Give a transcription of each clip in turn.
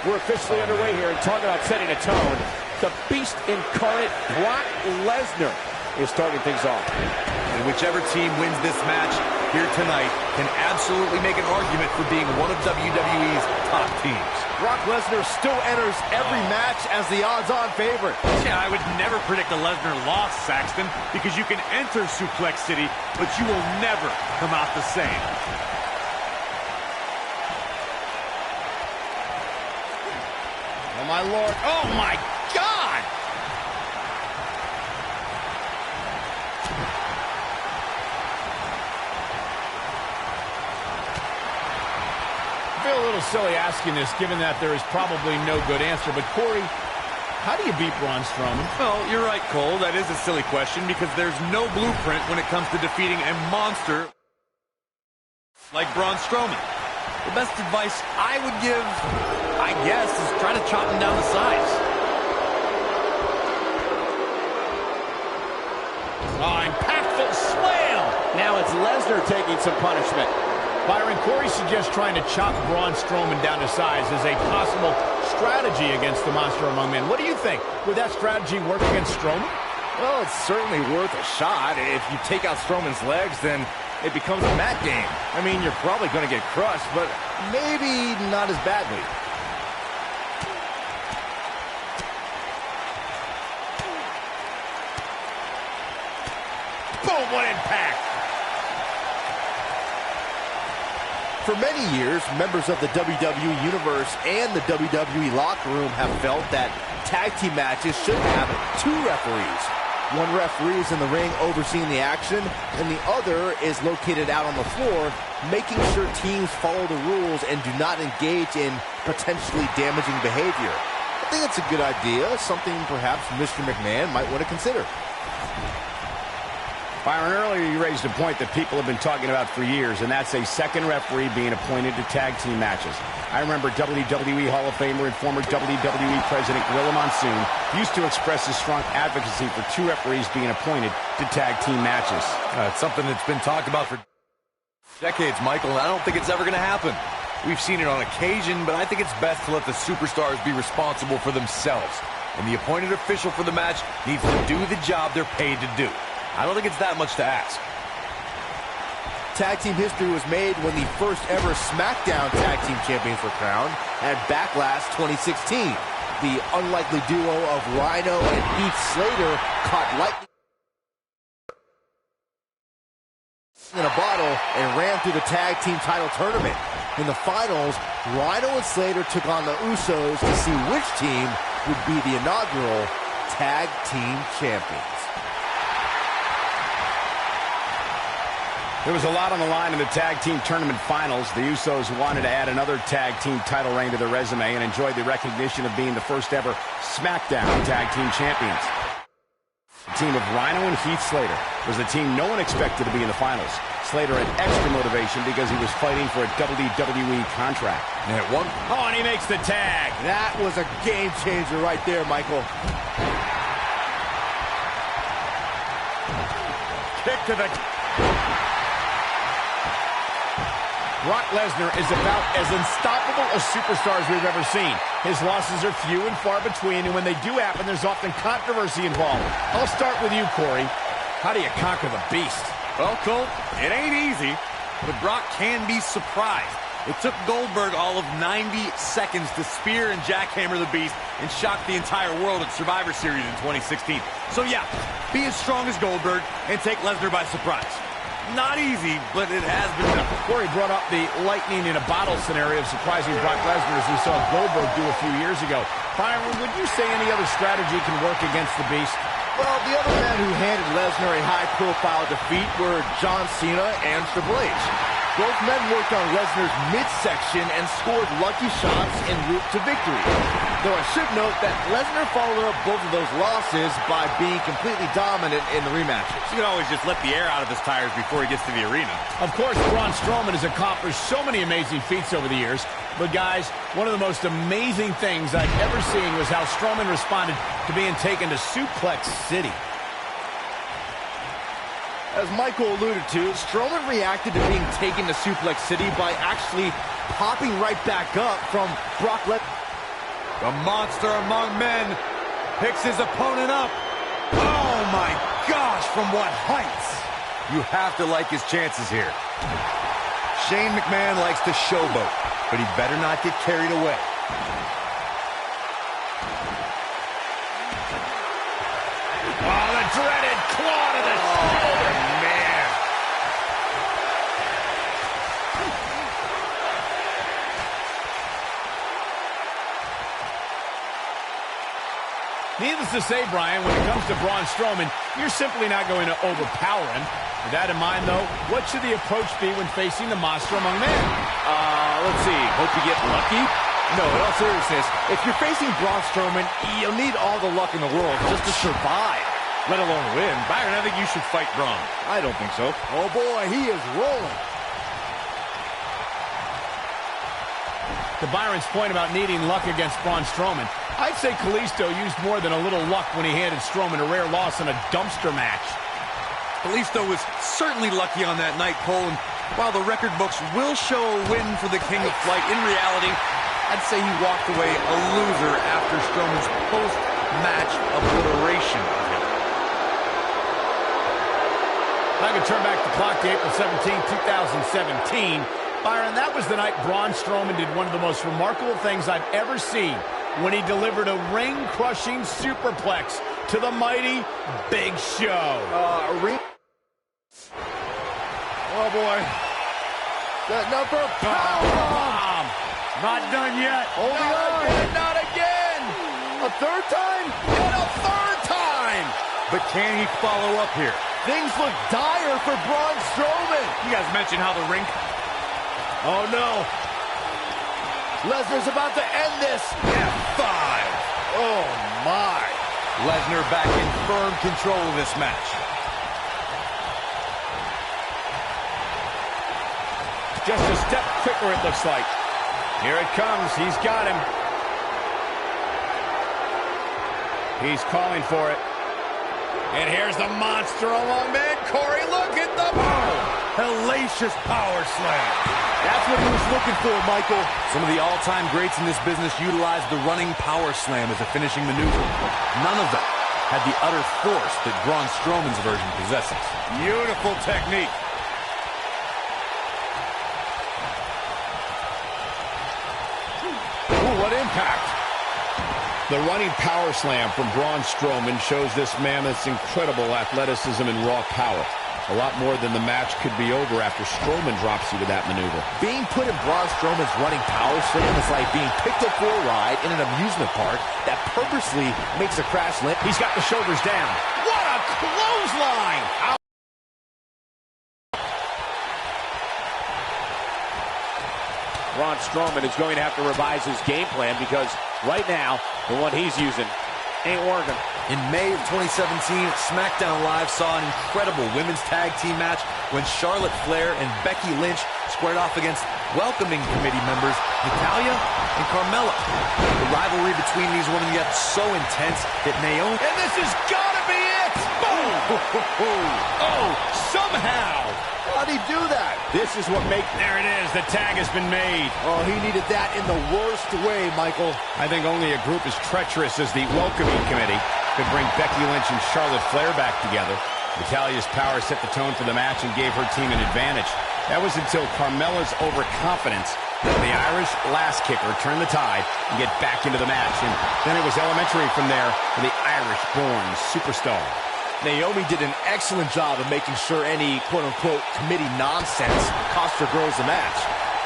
We're officially underway here, and talking about setting a tone. The Beast incarnate Brock Lesnar is starting things off. And whichever team wins this match here tonight can absolutely make an argument for being one of WWE's top teams. Brock Lesnar still enters every match as the odds-on favorite. Yeah, I would never predict a Lesnar loss, Saxton, because you can enter Suplex City, but you will never come out the same. Oh, my Lord. Oh, my God! I feel a little silly asking this, given that there is probably no good answer. But, Corey, how do you beat Braun Strowman? Well, you're right, Cole. That is a silly question because there's no blueprint when it comes to defeating a monster like Braun Strowman. The best advice I would give, I guess, is try to chop him down to size. Oh, impactful slam! Now it's Lesnar taking some punishment. Byron, Corey suggests trying to chop Braun Strowman down to size is a possible strategy against the Monster Among Men. What do you think? Would that strategy work against Strowman? Well, it's certainly worth a shot. If you take out Strowman's legs, then it becomes a mat game. I mean, you're probably going to get crushed, but maybe not as badly. Boom, what impact! For many years, members of the WWE Universe and the WWE locker room have felt that tag team matches should have two referees. One referee is in the ring overseeing the action, and the other is located out on the floor, making sure teams follow the rules and do not engage in potentially damaging behavior. I think it's a good idea, something perhaps Mr. McMahon might want to consider. Byron, earlier you raised a point that people have been talking about for years, and that's a second referee being appointed to tag team matches. I remember WWE Hall of Famer and former WWE President Gorilla Monsoon used to express his strong advocacy for two referees being appointed to tag team matches. It's something that's been talked about for decades, Michael, and I don't think it's ever going to happen. We've seen it on occasion, but I think it's best to let the superstars be responsible for themselves. And the appointed official for the match needs to do the job they're paid to do. I don't think it's that much to ask. Tag team history was made when the first ever SmackDown Tag Team Champions were crowned at Backlash 2016. The unlikely duo of Rhino and Heath Slater caught lightning in a bottle and ran through the tag team title tournament. In the finals, Rhino and Slater took on the Usos to see which team would be the inaugural Tag Team Champions. There was a lot on the line in the tag team tournament finals. The Usos wanted to add another tag team title reign to their resume and enjoyed the recognition of being the first ever SmackDown Tag Team Champions. The team of Rhino and Heath Slater was the team no one expected to be in the finals. Slater had extra motivation because he was fighting for a WWE contract. And at one... Oh, and he makes the tag. That was a game changer right there, Michael. Kick to the... Brock Lesnar is about as unstoppable a superstar as we've ever seen. His losses are few and far between, and when they do happen, there's often controversy involved. I'll start with you, Corey. How do you conquer the Beast? Well, Cole, it ain't easy, but Brock can be surprised. It took Goldberg all of 90 seconds to spear and jackhammer the Beast and shock the entire world at Survivor Series in 2016. So yeah, be as strong as Goldberg and take Lesnar by surprise. Not easy, but it has been done. Corey brought up the lightning in a bottle scenario of surprising Brock Lesnar as we saw Goldberg do a few years ago. Byron, would you say any other strategy can work against the Beast? Well, the other men who handed Lesnar a high-profile defeat were John Cena and Triple H. Both men worked on Lesnar's midsection and scored lucky shots en route to victory. Though I should note that Lesnar followed up both of those losses by being completely dominant in the rematches. You can always just let the air out of his tires before he gets to the arena. Of course, Braun Strowman has accomplished so many amazing feats over the years. But guys, one of the most amazing things I've ever seen was how Strowman responded to being taken to Suplex City. As Michael alluded to, Strowman reacted to being taken to Suplex City by actually popping right back up from Brock Lesnar. The monster among men picks his opponent up. Oh my gosh, from what heights? You have to like his chances here. Shane McMahon likes to showboat, but he better not get carried away. Oh, the dreaded claw to the shoulder. Man. Needless to say, Brian, when it comes to Braun Strowman, you're simply not going to overpower him. With that in mind, though, what should the approach be when facing the monster among men? Let's see. Hope you get lucky? No, in all seriousness, if you're facing Braun Strowman, you'll need all the luck in the world just to survive, let alone win. Byron, I think you should fight Braun. I don't think so. Oh boy, he is rolling. To Byron's point about needing luck against Braun Strowman, I'd say Kalisto used more than a little luck when he handed Strowman a rare loss in a dumpster match. Kalisto was certainly lucky on that night, Cole, and while the record books will show a win for the King of Flight, in reality, I'd say he walked away a loser after Strowman's post-match obliteration of him. If I could turn back the clock to April 17, 2017, Byron, that was the night Braun Strowman did one of the most remarkable things I've ever seen when he delivered a ring-crushing superplex to the mighty Big Show. Oh boy. The number powerbomb. Not done yet. Holding on. Again, not again. A third time? And a third time. But can he follow up here? Things look dire for Braun Strowman. You guys mentioned how the ring... Oh no. Lesnar's about to end this. F5. Oh my. Lesnar back in firm control of this match. Just a step quicker, it looks like. Here it comes. He's got him. He's calling for it. And here's the monster among men. Corey, look at the Hellacious power slam. That's what he was looking for, Michael. Some of the all-time greats in this business utilized the running power slam as a finishing maneuver. None of them had the utter force that Braun Strowman's version possesses. Beautiful technique. Ooh, what impact. The running power slam from Braun Strowman shows this mammoth's incredible athleticism and raw power. A lot more than the match could be over after Strowman drops you with that maneuver. Being put in Braun Strowman's running power slam is like being picked up for a ride in an amusement park that purposely makes a crash limp. He's got the shoulders down. What a clothesline! Braun Strowman is going to have to revise his game plan because right now, the one he's using ain't working. In May of 2017, SmackDown Live saw an incredible women's tag team match when Charlotte Flair and Becky Lynch squared off against welcoming committee members Natalya and Carmella. The rivalry between these women got so intense that Naomi... And this has got to be it! Boom! Oh, somehow! How'd he do that? This is what makes... There it is. The tag has been made. Oh, he needed that in the worst way, Michael. I think only a group as treacherous as the welcoming committee could bring Becky Lynch and Charlotte Flair back together. Natalya's power set the tone for the match and gave her team an advantage. That was until Carmella's overconfidence that the Irish last kicker turned the tide and get back into the match. And then it was elementary from there for the Irish-born superstar. Naomi did an excellent job of making sure any quote-unquote committee nonsense cost her girls the match.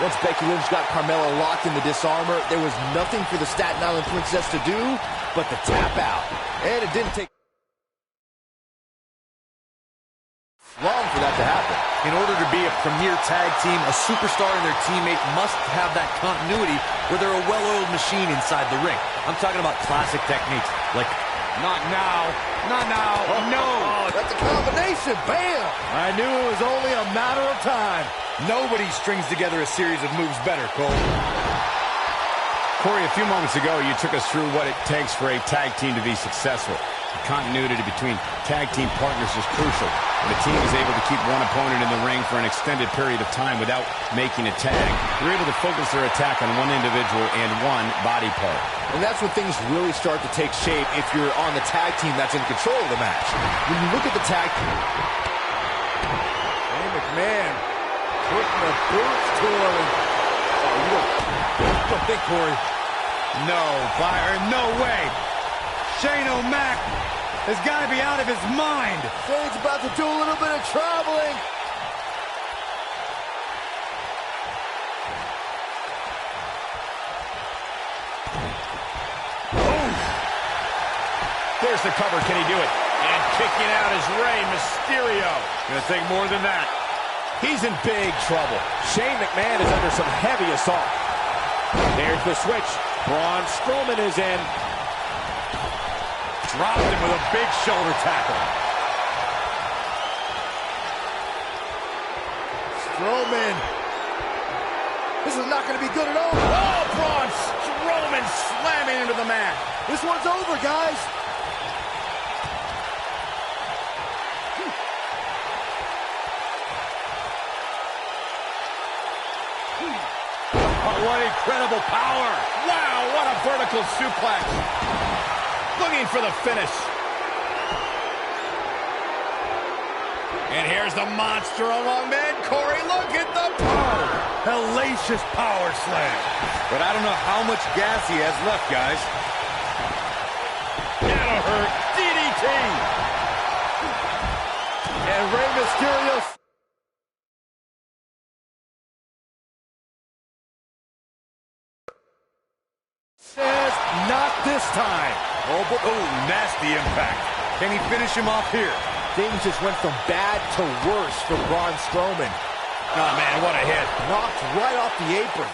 Once Becky Lynch got Carmella locked in the disarmor, there was nothing for the Staten Island Princess to do but to tap out. And it didn't take long for that to happen. In order to be a premier tag team, a superstar and their teammate must have that continuity where they're a well-oiled machine inside the ring. I'm talking about classic techniques like Not now. Not now. No. Oh, that's a combination. Bam! I knew it was only a matter of time. nobody strings together a series of moves better, Cole. Corey, a few moments ago, you took us through what it takes for a tag team to be successful. The continuity between tag team partners is crucial. The team is able to keep one opponent in the ring for an extended period of time without making a tag. They're able to focus their attack on one individual and one body part. And that's when things really start to take shape if you're on the tag team that's in control of the match. When you look at the tag team... Shane McMahon putting the boots to him. Oh, you don't think, Corey? No, Byron, no way. Shane O'Mac has got to be out of his mind. Shane's about to do a little bit of traveling. There's the cover. Can he do it? And kicking out is Rey Mysterio. Gonna take more than that. He's in big trouble. Shane McMahon is under some heavy assault. There's the switch. Braun Strowman is in. Dropped him with a big shoulder tackle. Strowman. This is not going to be good at all. Oh, Braun Strowman slamming into the mat. This one's over, guys. Oh, what incredible power. Wow, what a vertical suplex. Looking for the finish. And here's the monster among men. Corey, look at the power. Hellacious power slam. But I don't know how much gas he has left, guys. That'll hurt. DDT. And Rey Mysterio... Says not this time. Oh, nasty impact. Can he finish him off here? Things just went from bad to worse for Braun Strowman. Oh, man, what a hit. Knocked right off the apron.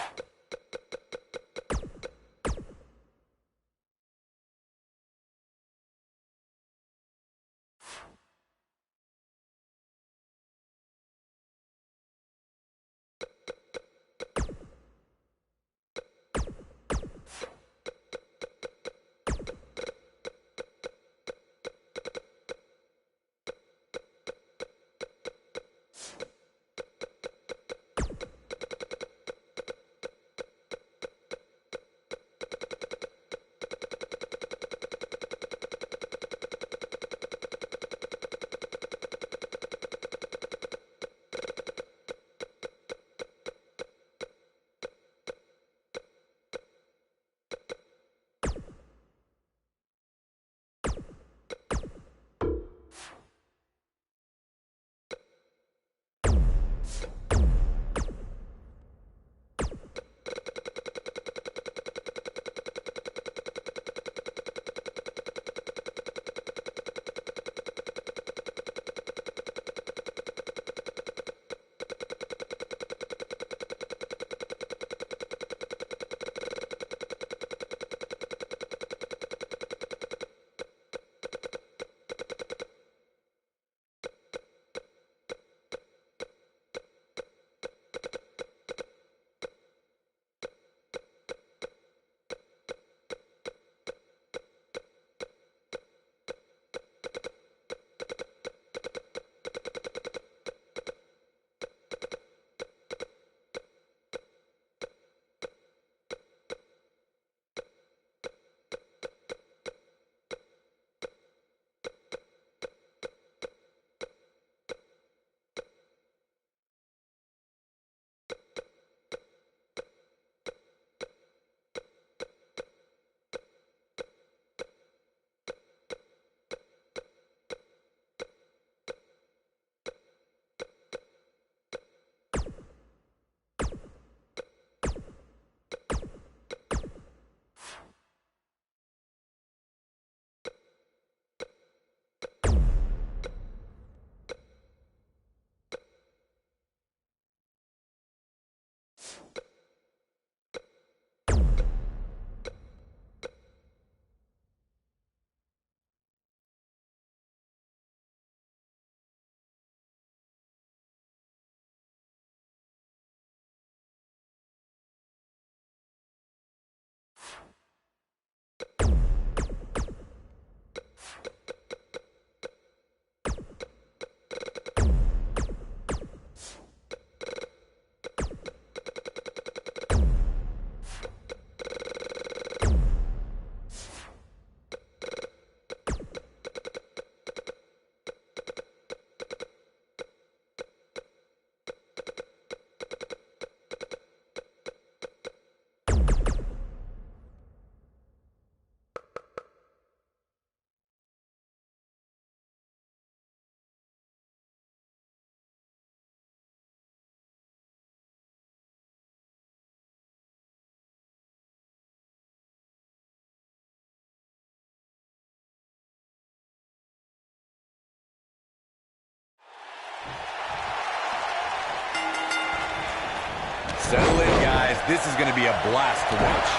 Settle in, guys. This is going to be a blast to watch.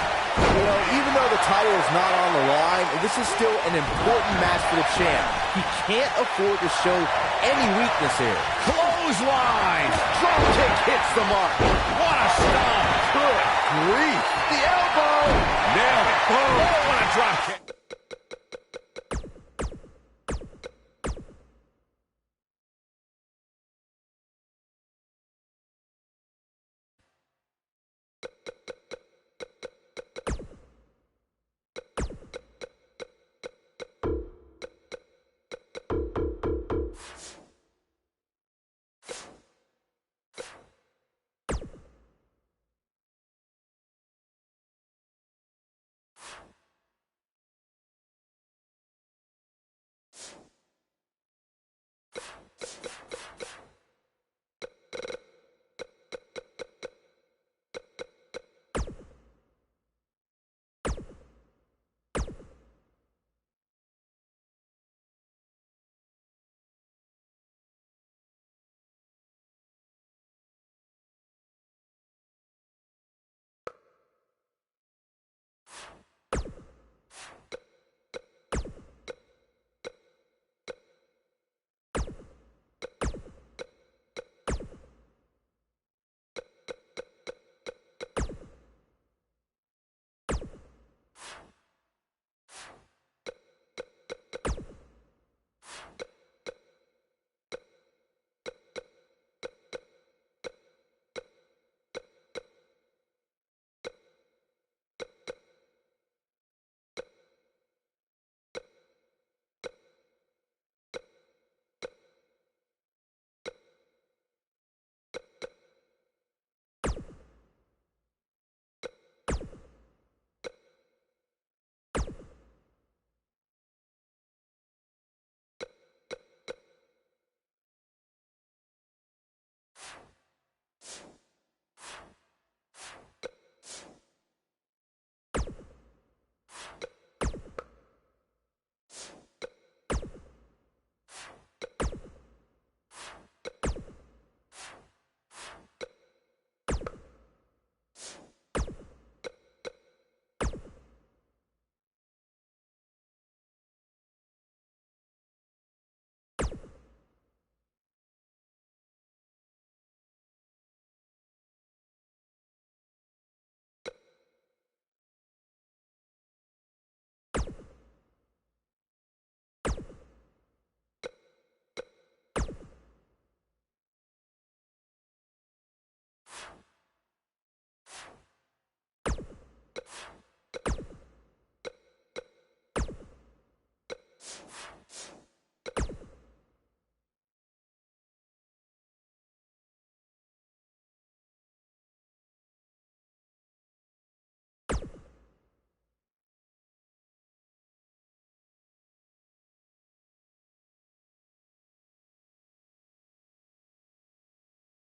You know, even though the title is not on the line, this is still an important match for the champ. He can't afford to show any weakness here. Clothesline. Drop kick hits the mark. What a stomp. Good grief. The elbow. Nailed it. Boom. Oh, what a drop kick.